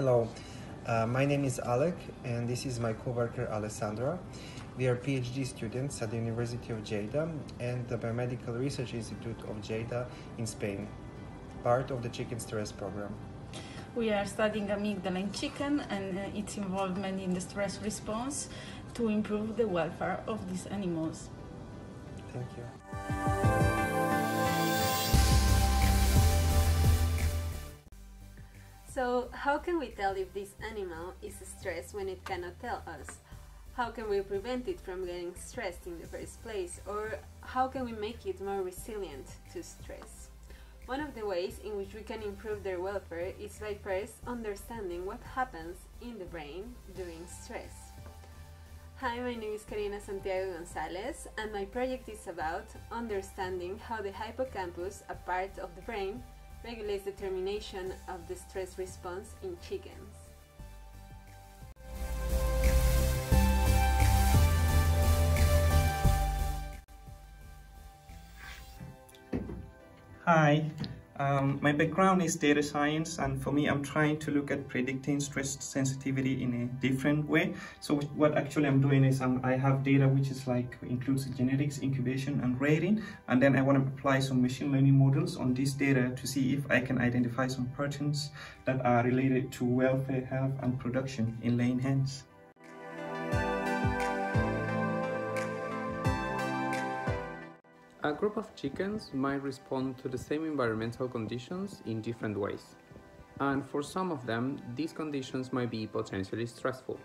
Hello, my name is Alec and this is my co-worker Alessandra. We are PhD students at the University of Lleida and the Biomedical Research Institute of Lleida in Spain, part of the chicken stress program. We are studying amygdala in chicken and its involvement in the stress response to improve the welfare of these animals. Thank you. So, how can we tell if this animal is stressed when it cannot tell us? How can we prevent it from getting stressed in the first place? Or how can we make it more resilient to stress? One of the ways in which we can improve their welfare is by first understanding what happens in the brain during stress. Hi, my name is Karina Santiago Gonzalez, and my project is about understanding how the hippocampus, a part of the brain, regulates the termination of the stress response in chickens. Hi, my background is data science, and for me I'm trying to look at predicting stress sensitivity in a different way. So what actually I'm doing is I have data which is includes genetics, incubation and rating, and then I want to apply some machine learning models on this data to see if I can identify some patterns that are related to welfare, health and production in laying hens. A group of chickens might respond to the same environmental conditions in different ways, and for some of them, these conditions might be potentially stressful.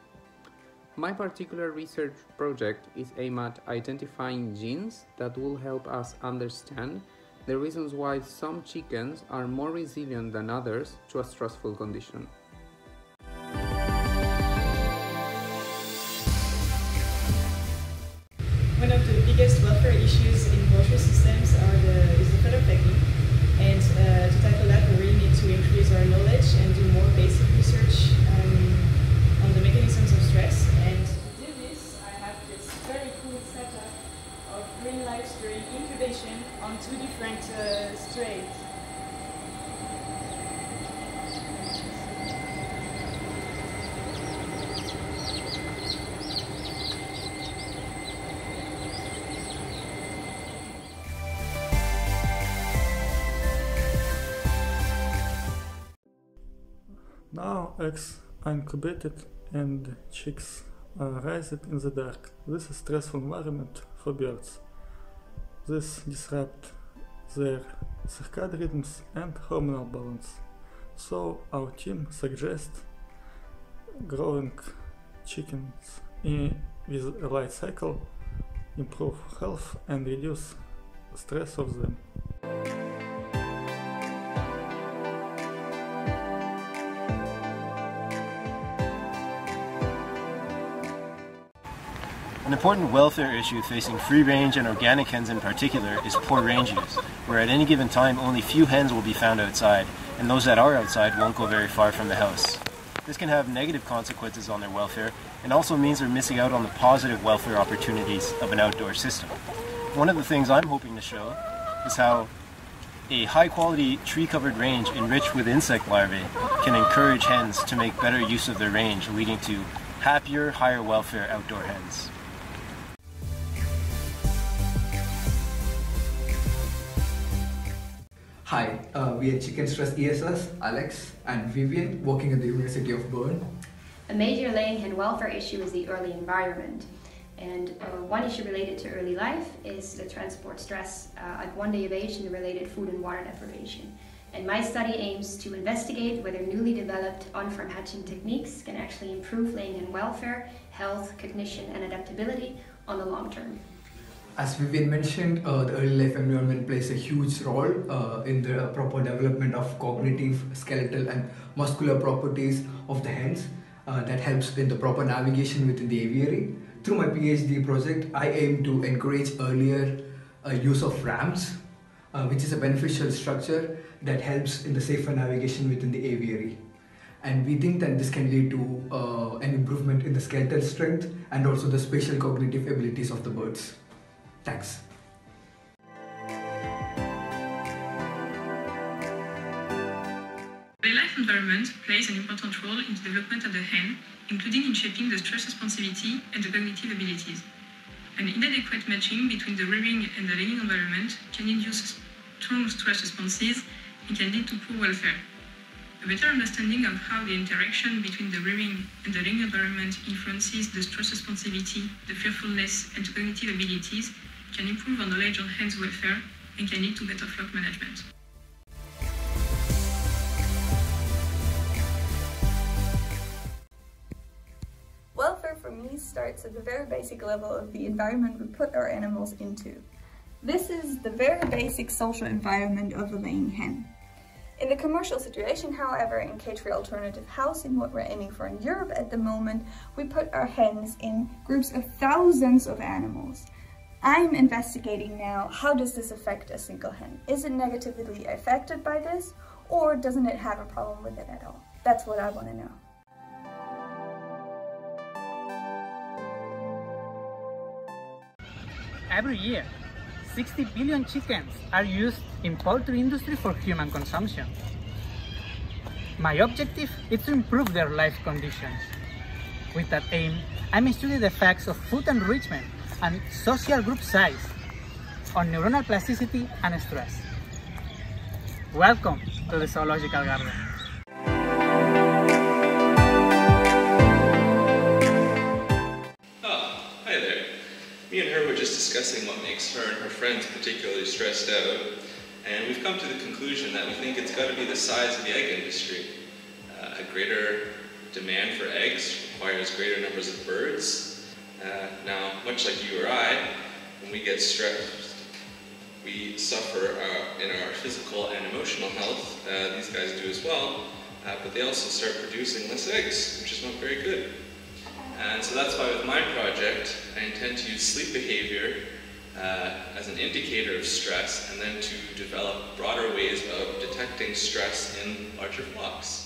My particular research project is aimed at identifying genes that will help us understand the reasons why some chickens are more resilient than others to a stressful condition. One of the biggest welfare issues in poultry systems is the fodder packing, and to tackle that we really need to increase our knowledge and do more basic research on the mechanisms of stress. And to do this, I have this very cool setup of green lights during incubation on two different strains. Now eggs are incubated and chicks are raised in the dark. This is a stressful environment for birds. This disrupts their circadian rhythms and hormonal balance. So our team suggests growing chickens with a light cycle, improve health and reduce stress of them. An important welfare issue facing free-range and organic hens in particular is poor range use, where at any given time only few hens will be found outside, and those that are outside won't go very far from the house. This can have negative consequences on their welfare, and also means they're missing out on the positive welfare opportunities of an outdoor system. One of the things I'm hoping to show is how a high-quality tree-covered range enriched with insect larvae can encourage hens to make better use of their range, leading to happier, higher welfare outdoor hens. Hi, we are Chicken Stress ESS, Alex and Vivian, working at the University of Bern. A major laying hen welfare issue is the early environment. And one issue related to early life is the transport stress at 1 day of age and the related food and water deprivation. And my study aims to investigate whether newly developed on-farm hatching techniques can actually improve laying hen welfare, health, cognition and adaptability on the long term. As Vivian mentioned, the early life environment plays a huge role in the proper development of cognitive, skeletal and muscular properties of the hens. That helps in the proper navigation within the aviary. Through my PhD project, I aim to encourage earlier use of ramps, which is a beneficial structure that helps in the safer navigation within the aviary. And we think that this can lead to an improvement in the skeletal strength and also the spatial cognitive abilities of the birds. Thanks. Real life environment plays an important role in the development of the hen, including in shaping the stress responsivity and the cognitive abilities. An inadequate matching between the rearing and the laying environment can induce strong stress responses and can lead to poor welfare. A better understanding of how the interaction between the rearing and the laying environment influences the stress responsivity, the fearfulness, and the cognitive abilities can improve our knowledge on hen's welfare and can lead to better flock management. Welfare for me starts at the very basic level of the environment we put our animals into. This is the very basic social environment of a laying hen. In the commercial situation, however, in cage-free alternative housing, what we're aiming for in Europe at the moment, we put our hens in groups of thousands of animals. I'm investigating now, how does this affect a single hen? Is it negatively affected by this, or doesn't it have a problem with it at all? That's what I want to know. Every year, 60 billion chickens are used in poultry industry for human consumption. My objective is to improve their life conditions. With that aim, I'm studying the effects of food enrichment and social group size on neuronal plasticity and stress. Welcome to the Zoological Garden. Me and her were just discussing what makes her and her friends particularly stressed out, and we've come to the conclusion that we think it's got to be the size of the egg industry. A greater demand for eggs requires greater numbers of birds. Now, much like you or I, when we get stressed, we suffer in our physical and emotional health. These guys do as well, but they also start producing less eggs, which is not very good. And so that's why with my project, I intend to use sleep behavior as an indicator of stress, and then to develop broader ways of detecting stress in larger flocks.